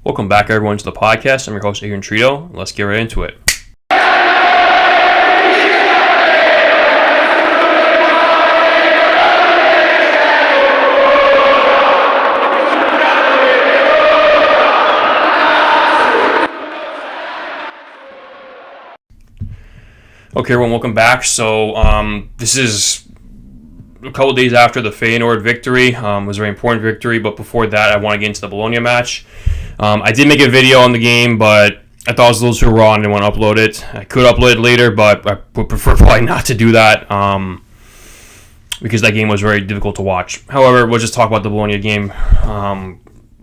Welcome back, everyone, to the podcast. I'm your host, Adrian Trito. Let's get right into it. Okay, everyone, welcome back. So, this is a couple days after the Feyenoord victory. It was a very important victory, but before that, I want to get into the Bologna match. I did make a video on the game, but I thought it was a little too raw and didn't want to upload it. I could upload it later, but I would prefer probably not to do that because that game was very difficult to watch. However, we'll just talk about the Bologna game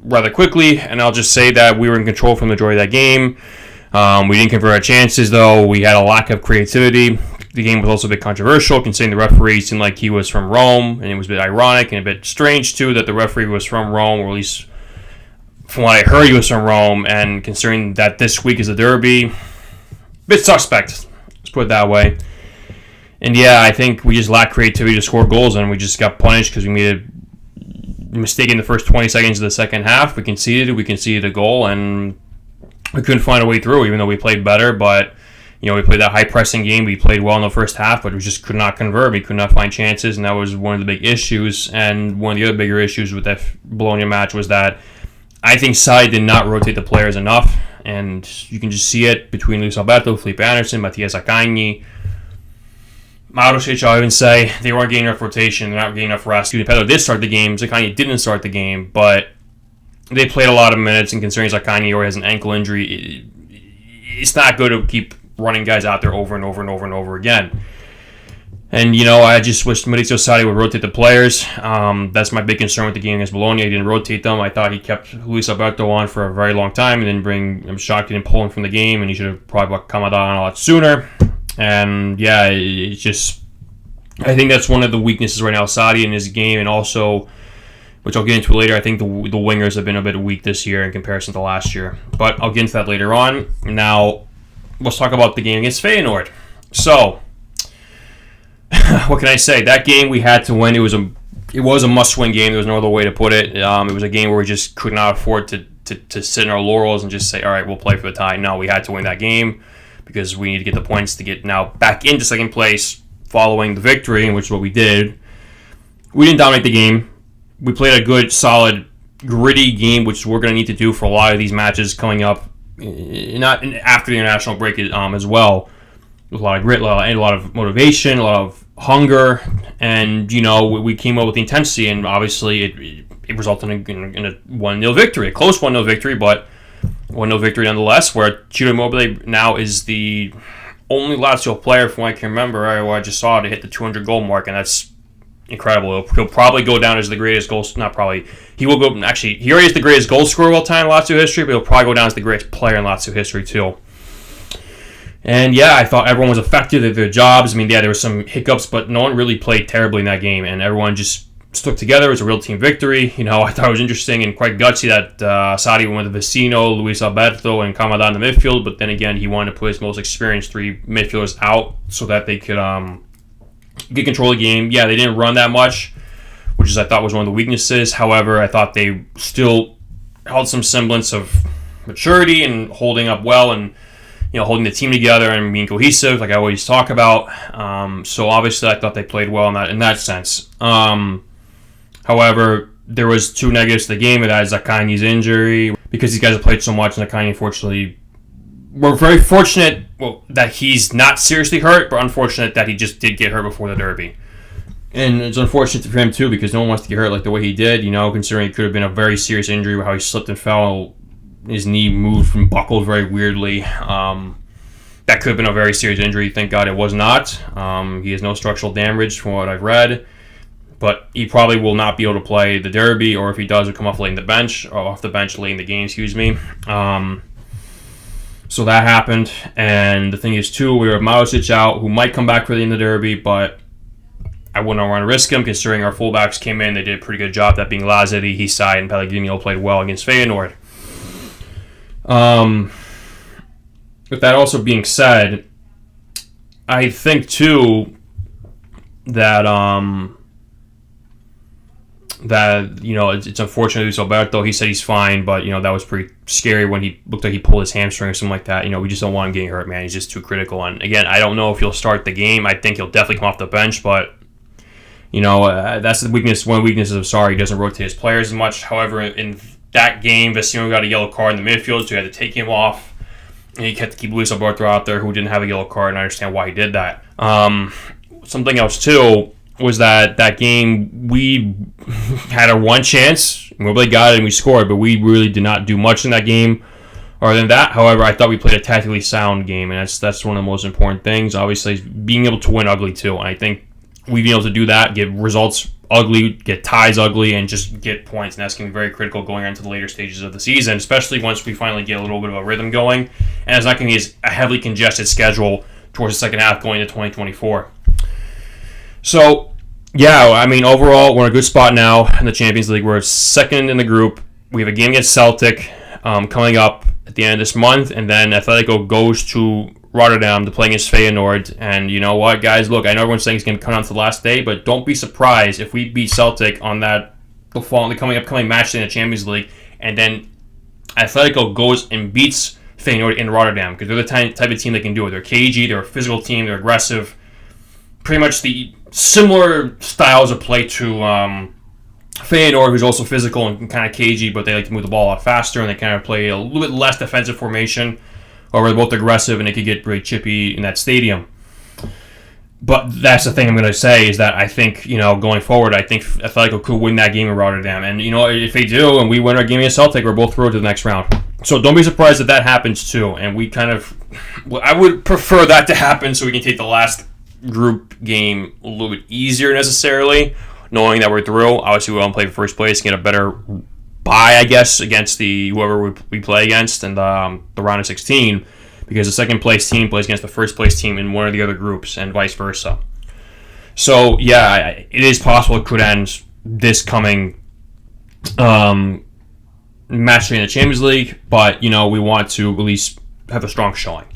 rather quickly, and I'll just say that we were in control for the majority of that game. We didn't convert our chances, though. We had a lack of creativity. The game was also a bit controversial, considering the referee seemed like he was from Rome, and it was a bit ironic and a bit strange, too, that the referee was from Rome, or at least from what I heard, he was from Rome, and considering that this week is a derby, a bit suspect, let's put it that way. And yeah, I think we just lacked creativity to score goals, and we just got punished because we made a mistake in the first 20 seconds of the second half. We conceded a goal, and we couldn't find a way through, even though we played better. But we played that high-pressing game. We played well in the first half, but we just could not convert. We could not find chances, and that was one of the big issues. And one of the other bigger issues with that Bologna match was that I think Sarri did not rotate the players enough, and you can just see it between Luis Alberto, Felipe Anderson, Mattia Zaccagni, Marusic. I'll even say they weren't getting enough rotation. They're not getting enough rest. Pedro did start the game. Zaccagni didn't start the game, but they played a lot of minutes, and considering Zaccagni already has an ankle injury, it's not good to keep running guys out there over and over and over and over again. And, I just wish Maurizio Sarri would rotate the players. That's my big concern with the game against Bologna. He didn't rotate them. I thought he kept Luis Alberto on for a very long time and I'm shocked he didn't pull him from the game, and he should have probably brought Kamada on a lot sooner. And, yeah, it's just, I think that's one of the weaknesses right now, Sarri in his game, and also, which I'll get into later, I think the wingers have been a bit weak this year in comparison to last year. But I'll get into that later on. Now, let's talk about the game against Feyenoord. So, what can I say? That game we had to win. It was a must-win game. There was no other way to put it. It was a game where we just could not afford to sit in our laurels and just say, all right, we'll play for the tie. No, we had to win that game because we need to get the points to get now back into second place following the victory, which is what we did. We didn't dominate the game. We played a good, solid, gritty game, which we're going to need to do for a lot of these matches coming up, not after the international break as well. With a lot of grit, a lot of motivation, a lot of hunger, and we came up with the intensity, and obviously it resulted in a 1-0 victory, a close 1-0 victory, but 1-0 victory nonetheless. Where Ciro Immobile now is the only Lazio player, from what I can remember, I just saw, to hit the 200 goal mark, and that's incredible. He'll probably go down as the greatest goal. Not probably. He will go. Actually, he already is the greatest goal scorer of all time in Lazio history, but he'll probably go down as the greatest player in Lazio history too. And yeah, I thought everyone was effective at their jobs. I mean, yeah, there were some hiccups, but no one really played terribly in that game, and everyone just stuck together. It was a real team victory. I thought it was interesting and quite gutsy that Sarri went with Vecino, Luis Alberto, and Kamada in the midfield, but then again, he wanted to put his most experienced three midfielders out so that they could get control of the game. Yeah, they didn't run that much, which I thought was one of the weaknesses. However, I thought they still held some semblance of maturity and holding up well and holding the team together and being cohesive, like I always talk about. So obviously, I thought they played well in that sense. However, there was two negatives to the game. That is Zaccagni's injury, because these guys have played so much, and Zaccagni, unfortunately, we're very fortunate that he's not seriously hurt, but unfortunate that he just did get hurt before the derby. And it's unfortunate for him, too, because no one wants to get hurt like the way he did, considering it could have been a very serious injury, how he slipped and fell. His knee moved and buckled very weirdly. That could have been a very serious injury. Thank God it was not. He has no structural damage from what I've read. But he probably will not be able to play the derby, or if he does, he'll come off late in the bench, or off the bench late in the game, excuse me. So that happened. And the thing is, too, we have Marusic out, who might come back for the end of the derby, but I wouldn't want to risk him, considering our fullbacks came in. They did a pretty good job, that being Lazio, Hisai, and Pellegrino played well against Feyenoord. With that also being said, I think, too, that that, it's unfortunate Luis Alberto. He said he's fine, but, that was pretty scary when he looked like he pulled his hamstring or something like that. We just don't want him getting hurt, man. He's just too critical. And, again, I don't know if he'll start the game. I think he'll definitely come off the bench, but, that's the weakness. One of the weaknesses of Sarri. He doesn't rotate his players as much. However, in that game, Vecino got a yellow card in the midfield, so he had to take him off. And he had to keep Luis Alberto out there, who didn't have a yellow card, and I understand why he did that. Something else, too, was that game we had our one chance. We really got it and we scored, but we really did not do much in that game. Other than that, however, I thought we played a tactically sound game, and that's one of the most important things. Obviously, being able to win ugly, too. And I think we've been able to do that, get results ugly, get ties ugly, and just get points. And that's going to be very critical going into the later stages of the season, especially once we finally get a little bit of a rhythm going. And it's not going to be a heavily congested schedule towards the second half going into 2024. So, yeah, I mean, overall, we're in a good spot now in the Champions League. We're second in the group. We have a game against Celtic coming up at the end of this month, and then Atletico goes to Rotterdam to play against Feyenoord. And you know what, guys? Look, I know everyone's saying it's going to come down to the last day, but don't be surprised if we beat Celtic on the upcoming match in the Champions League, and then Atletico goes and beats Feyenoord in Rotterdam, because they're the type of team that can do it. They're cagey, they're a physical team, they're aggressive. Pretty much the similar styles of play to Feyenoord, who's also physical and kind of cagey, but they like to move the ball a lot faster, and they kind of play a little bit less defensive formation, or they're both aggressive, and it could get really chippy in that stadium. But that's the thing I'm going to say, is that I think, going forward, I think Atletico could win that game in Rotterdam. And, if they do, and we win our game against Celtic, we're both through to the next round. So don't be surprised that happens too. And I would prefer that to happen so we can take the last group game a little bit easier necessarily, knowing that we're through. Obviously, we want to play for first place and get a better bye, I guess, against whoever we play against in the round of 16, because the second place team plays against the first place team in one of the other groups and vice versa. So, yeah, it is possible it could end this coming match in the Champions League, but, we want to at least have a strong showing.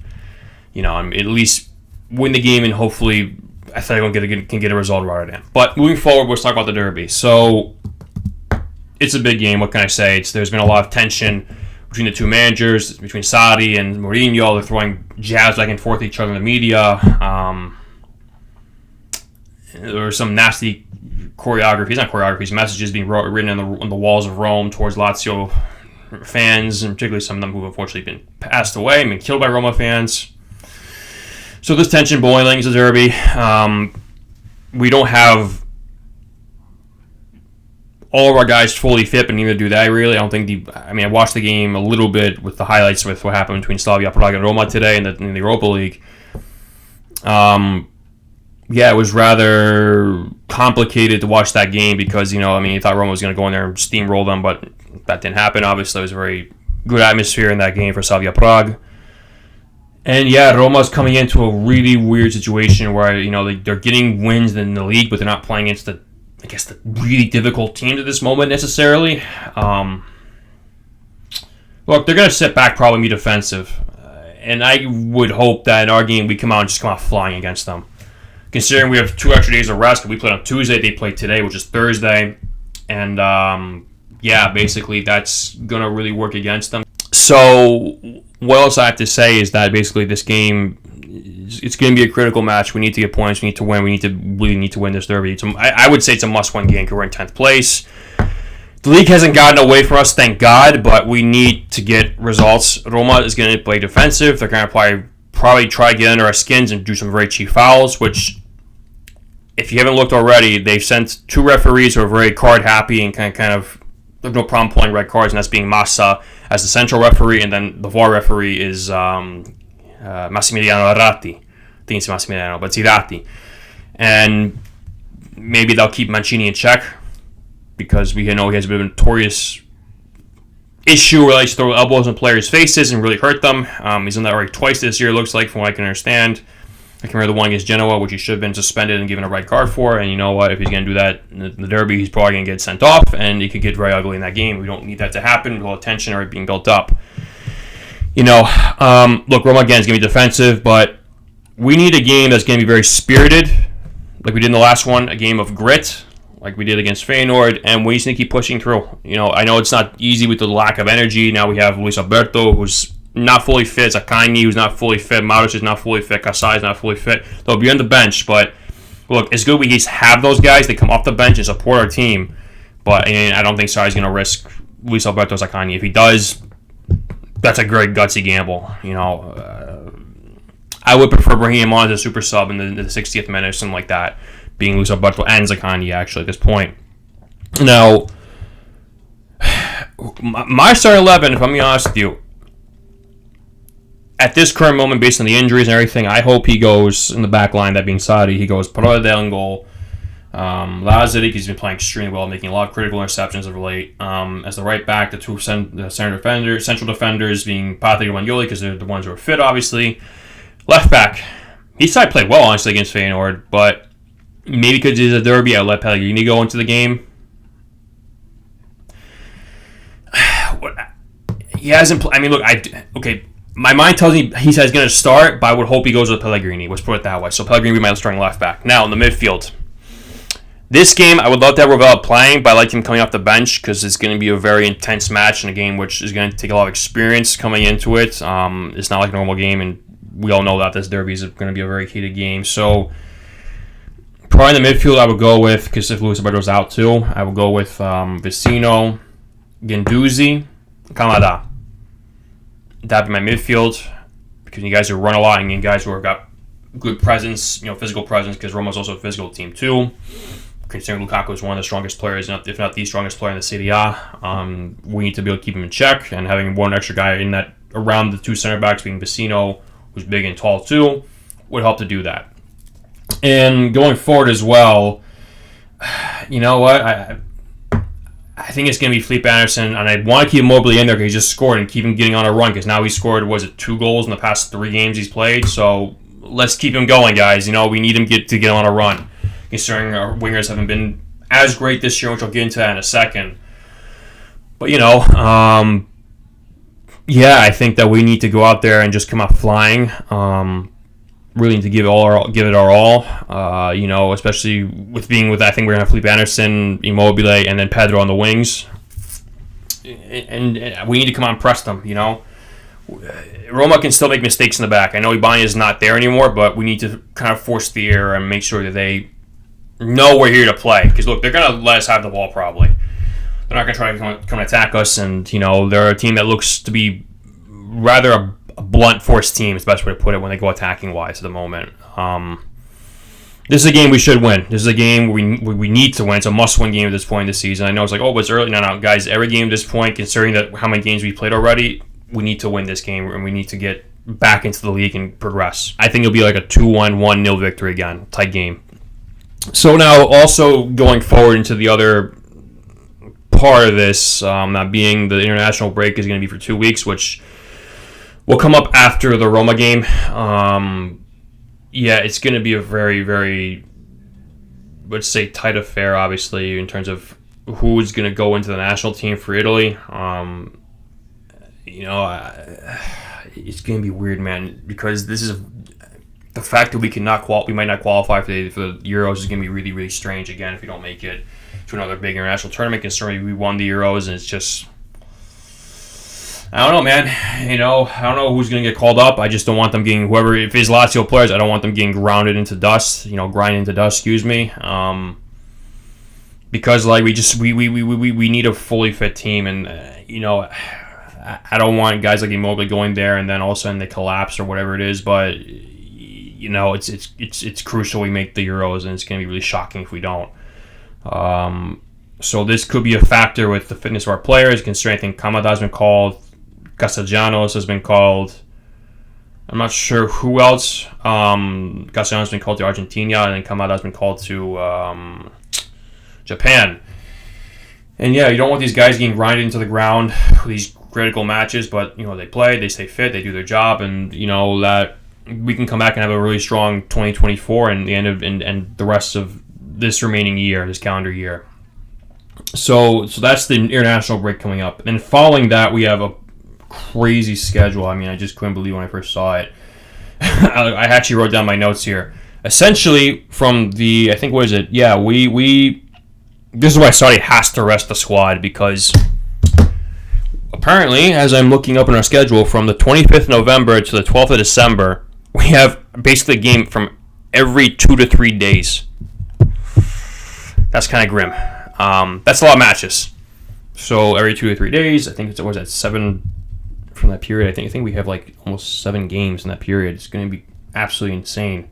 At least win the game, and hopefully Atletico can get a result in Rotterdam. But moving forward, let's talk about the derby. So, it's a big game. What can I say? There's been a lot of tension between the two managers, between Sarri and Mourinho. They're throwing jabs back and forth at each other in the media. There were some nasty messages being written on the walls of Rome towards Lazio fans, and particularly some of them who have unfortunately been passed away and been killed by Roma fans. So this tension boiling is a derby. We don't have all of our guys fully fit, but neither do they really. I don't think I watched the game a little bit with the highlights with what happened between Slavia Prague and Roma today in the Europa League. It was rather complicated to watch that game because, you thought Roma was going to go in there and steamroll them, but that didn't happen. Obviously, it was a very good atmosphere in that game for Slavia Prague. And Roma's coming into a really weird situation where, they're getting wins in the league, but they're not playing against the really difficult teams at this moment necessarily. Look, they're going to sit back, probably be defensive. And I would hope that in our game we come out flying against them. Considering we have 2 extra days of rest, we played on Tuesday, they played today, which is Thursday. And, basically that's going to really work against them. So what else I have to say is that basically this game, it's going to be a critical match. We need to get points. We need to win. We really need to win this derby. I would say it's a must-win game because we're in 10th place. The league hasn't gotten away from us, thank God, but we need to get results. Roma is going to play defensive. They're going to probably try to get under our skins and do some very cheap fouls, which, if you haven't looked already, they've sent 2 referees who are very card-happy and kind of have no problem pulling red cards, and that's being Massa as the central referee, and then the VAR referee is Massimiliano Arratti. I think it's Massimiliano, but it's Irati. And maybe they'll keep Mancini in check, because we know he has a bit of a notorious issue where he likes to throw elbows in players' faces and really hurt them. He's done that already twice this year, it looks like, from what I can understand. I can remember the one against Genoa, which he should have been suspended and given a red card for. And you know what? If he's going to do that in the derby, he's probably going to get sent off, and it could get very ugly in that game. We don't need that to happen. With all the tension already being built up. Look, Roma again is going to be defensive, but we need a game that's going to be very spirited, like we did in the last one. A game of grit, like we did against Feyenoord, and we just need to keep pushing through. I know it's not easy with the lack of energy. Now we have Luis Alberto, who's not fully fit, Zaccagni, who's not fully fit, Mauric is not fully fit, Kasai is not fully fit. They'll be on the bench, but look, it's good we just have those guys. They come off the bench and support our team, but I don't think Sarri's going to risk Luis Alberto Zaccagni. If he does, that's a great gutsy gamble. I would prefer bringing him on as a super sub in the 60th minute or something like that, being Luis Alberto and Zaccagni actually at this point. Now, my starting 11, if I'm being honest with you, at this current moment, based on the injuries and everything, I hope he goes in the back line, that being Sadi. He goes Paradel in goal. Lazic, he's been playing extremely well, making a lot of critical interceptions of late. As the right back, the two central defenders being Patrick and Wanyoli, because they're the ones who are fit, obviously. Left back, he side played well, honestly, against Feyenoord, but maybe because it's a derby, I'll let Pellegrini go into the game. He hasn't. Okay. My mind tells me he says he's going to start, but I would hope he goes with Pellegrini. Let's put it that way. So Pellegrini would be my starting left back. Now in the midfield, this game I would love to have Ravel playing, but I like him coming off the bench because it's going to be a very intense match in a game which is going to take a lot of experience coming into it. It's not like a normal game, and we all know that this derby is going to be a very heated game. So probably in the midfield, I would go with, because if Luis Alberto's out too, I would go with Vecino, Guendouzi, Kamada. That'd be my midfield, because you guys who run a lot and you guys who have got good presence, physical presence, because Roma's also a physical team too. Considering Lukaku is one of the strongest players, if not the strongest player in the Serie A, we need to be able to keep him in check, and having one extra guy in that around the two center backs, being Vecino, who's big and tall too, would help to do that. And going forward as well, you know what? I think it's going to be Felipe Anderson, and I want to keep Immobile in there because he just scored and keep him getting on a run, because now he scored, 2 goals in the past 3 games he's played. So let's keep him going, guys. We need him to get on a run, considering our wingers haven't been as great this year, which I'll get into that in a second. But, I think that we need to go out there and just come out flying. Really need to give it our all. Especially with I think we're gonna have Felipe Anderson, Immobile, and then Pedro on the wings. And we need to come out and press them. Roma can still make mistakes in the back. I know Ibanez is not there anymore, but we need to kind of force the error and make sure that they know we're here to play. Because look, they're gonna let us have the ball probably. They're not going to try to come attack us, and they're a team that looks to be rather a blunt force team, is the best way to put it, when they go attacking wise at the moment. This is a game we should win. This is a game we need to win. It's a must-win game at this point in the season. I know it's like, but it's early. No, guys. Every game at this point, considering that how many games we played already, we need to win this game, and we need to get back into the league and progress. I think it'll be like a 2-1, 1-0 victory again, tight game. So now, also going forward into the other part of this, that being the international break is going to be for 2 weeks, which will come up after the Roma game. It's going to be a very, very, let's say, tight affair, obviously, in terms of who's going to go into the national team for Italy. It's going to be weird, man, because this is the fact that we might not qualify for the Euros is going to be really, really strange again if we don't make it to another big international tournament, considering we won the Euros, and it's just, I don't know, man. I don't know who's going to get called up. I just don't want them getting, if it's Lazio players, I don't want them getting grind into dust, excuse me. Because we need a fully fit team, and I don't want guys like Immobile going there and then all of a sudden they collapse or whatever it is, but it's crucial we make the Euros, and it's going to be really shocking if we don't. So this could be a factor with the fitness of our players, considering I think Kamada has been called, Castellanos has been called, I'm not sure who else. Castellanos has been called to Argentina, and then Kamada has been called to Japan. And you don't want these guys getting grinded into the ground for these critical matches, but they play, they stay fit, they do their job, and that we can come back and have a really strong 2024 and the end of and the rest of this remaining year, this calendar year. So that's the international break coming up. And following that, we have a crazy schedule. I mean, I just couldn't believe when I first saw it. I actually wrote down my notes here. Essentially, from the, I think, what is it? Yeah, we this is why Saudi has to rest the squad, because apparently, as I'm looking up in our schedule, from the 25th of November to the 12th of December, we have basically a game from every 2 to 3 days. That's kind of grim. That's a lot of matches. So every 2 to 3 days, I think it's always at 7 from that period. I think we have like almost 7 games in that period. It's going to be absolutely insane.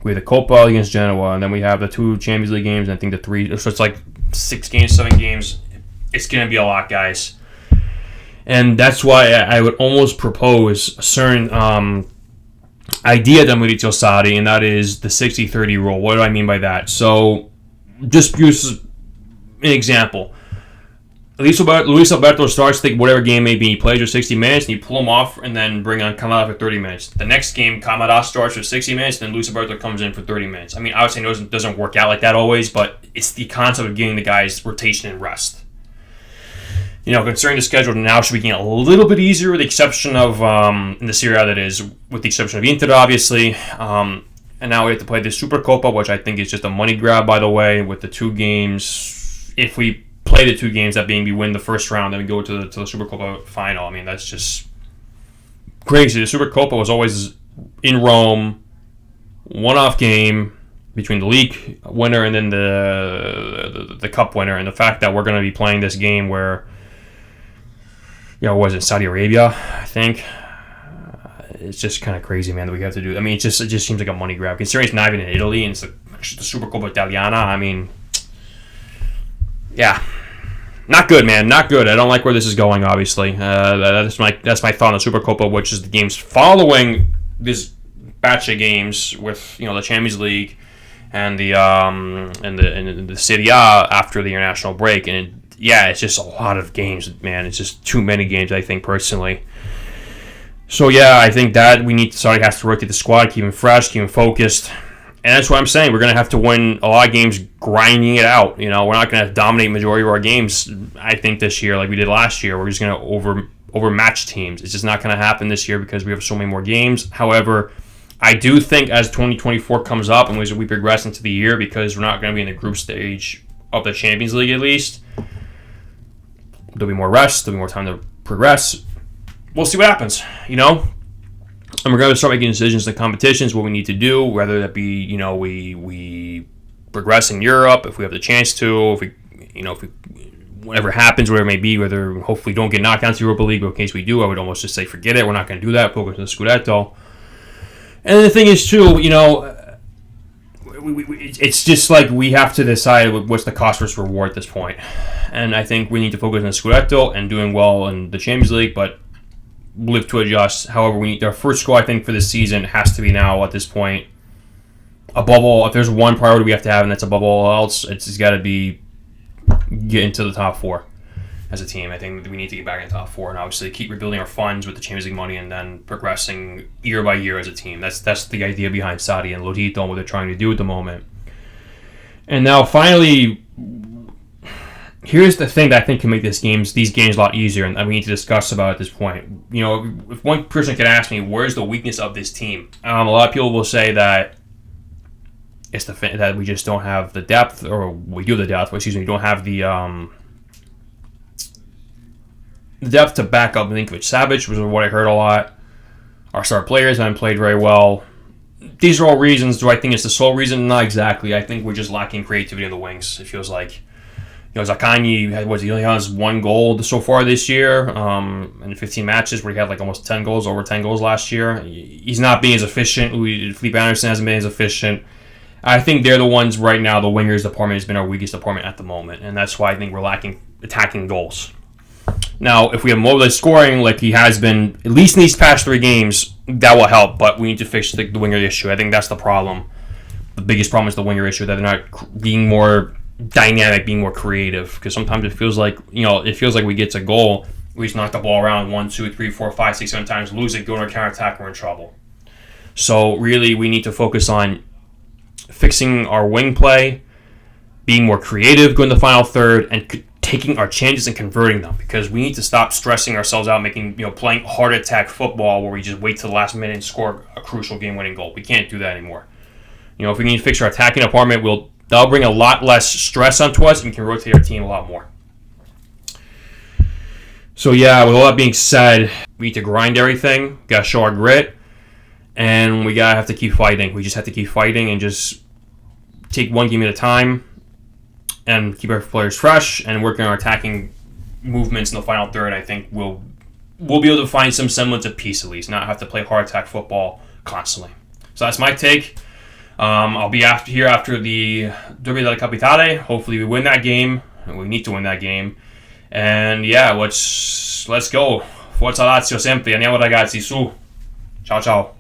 We have the Copa against Genoa, and then we have the 2 Champions League games, and I think the 3. So it's like 6 games, 7 games. It's going to be a lot, guys. And that's why I would almost propose a certain idea to Maurizio Sarri, and that is the 60-30 rule. What do I mean by that? So just use an example. Luis Alberto starts, think whatever game may be. He plays for 60 minutes, and you pull him off, and then bring on Kamada for 30 minutes. The next game, Kamada starts for 60 minutes, and then Luis Alberto comes in for 30 minutes. I mean, obviously it doesn't work out like that always, but it's the concept of getting the guys rotation and rest. You know, considering the schedule now should be getting a little bit easier, with the exception of, in the Serie A that is, with the exception of Inter, obviously. And now we have to play the Supercoppa, which I think is just a money grab, by the way, with the 2 games. If we play the 2 games, that being we win the first round, then we go to the Supercoppa final. I mean, that's just crazy. The Supercoppa was always in Rome, one-off game between the league winner and then the cup winner. And the fact that we're going to be playing this game where, was it Saudi Arabia, I think? It's just kind of crazy, man, that we have to do. I mean, it just seems like a money grab. Considering it's not even in Italy and it's the Supercoppa Italiana, I mean, yeah. Not good, man. Not good. I don't like where this is going, obviously. That's my thought on the Supercoppa, which is the games following this batch of games with, the Champions League and the Serie A after the international break. And it's just a lot of games, man. It's just too many games, I think, personally. So, I think that Saudi has to rotate the squad, keep them fresh, keep them focused. And that's what I'm saying. We're going to have to win a lot of games grinding it out. We're not going to dominate majority of our games, I think, this year like we did last year. We're just going to overmatch teams. It's just not going to happen this year because we have so many more games. However, I do think as 2024 comes up and as we progress into the year, because we're not going to be in the group stage of the Champions League at least, there'll be more rest, there'll be more time to progress. We'll see what happens, And we're going to start making decisions in competitions, what we need to do, whether that be, we progress in Europe, if we have the chance to, if we whatever happens, whatever it may be, whether hopefully don't get knocked out to Europa League, but in case we do, I would almost just say forget it. We're not going to do that. Focus on the Scudetto. And the thing is, too, it's just like we have to decide what's the cost versus reward at this point. And I think we need to focus on the Scudetto and doing well in the Champions League, but live to adjust. However, we need our first goal, I think, for this season has to be now at this point. Above all, if there's one priority we have to have, and that's above all else, it's got to be get into the top 4 as a team. I think we need to get back in the top 4 and obviously keep rebuilding our funds with the Champions League money and then progressing year by year as a team. That's the idea behind Saudi and Lodito and what they're trying to do at the moment. And now, finally, here's the thing that I think can make these games a lot easier, and we need to discuss about at this point. If one person could ask me, where's the weakness of this team? A lot of people will say that it's that we just don't have the depth, or we do have the depth, but we don't have the depth to back up Milinkovic-Savic, which is what I heard a lot. Our star players haven't played very well. These are all reasons. Do I think it's the sole reason? Not exactly. I think we're just lacking creativity in the wings, it feels like. Zaccagni he only has 1 goal so far this year in 15 matches, where he had almost 10 goals, over 10 goals last year. He's not being as efficient. Felipe Anderson hasn't been as efficient. I think they're the ones right now, the wingers department has been our weakest department at the moment, and that's why I think we're lacking attacking goals. Now, if we have mobilized scoring like he has been, at least in these past 3 games, that will help, but we need to fix the winger issue. I think that's the problem. The biggest problem is the winger issue, that they're not being more dynamic, being more creative, because sometimes it feels like we get a goal, we just knock the ball around 1, 2, 3, 4, 5, 6, 7 times, lose it, go to a counterattack, we're in trouble. So really, we need to focus on fixing our wing play, being more creative, going to the final third, and taking our chances and converting them, because we need to stop stressing ourselves out, playing hard attack football where we just wait till the last minute and score a crucial game-winning goal. We can't do that anymore. If we need to fix our attacking department, we'll That'll bring a lot less stress onto us and can rotate our team a lot more. So yeah, with all that being said, we need to grind everything, gotta show our grit, and we gotta have to keep fighting. We just have to keep fighting and just take one game at a time and keep our players fresh and working on our attacking movements in the final third. I think we'll be able to find some semblance of peace at least, not have to play hard attack football constantly. So that's my take. I'll be here after the Derby della Capitale. Hopefully we win that game. We need to win that game. And yeah, let's go. Forza Lazio sempre. Andiamo ragazzi, su. Ciao ciao.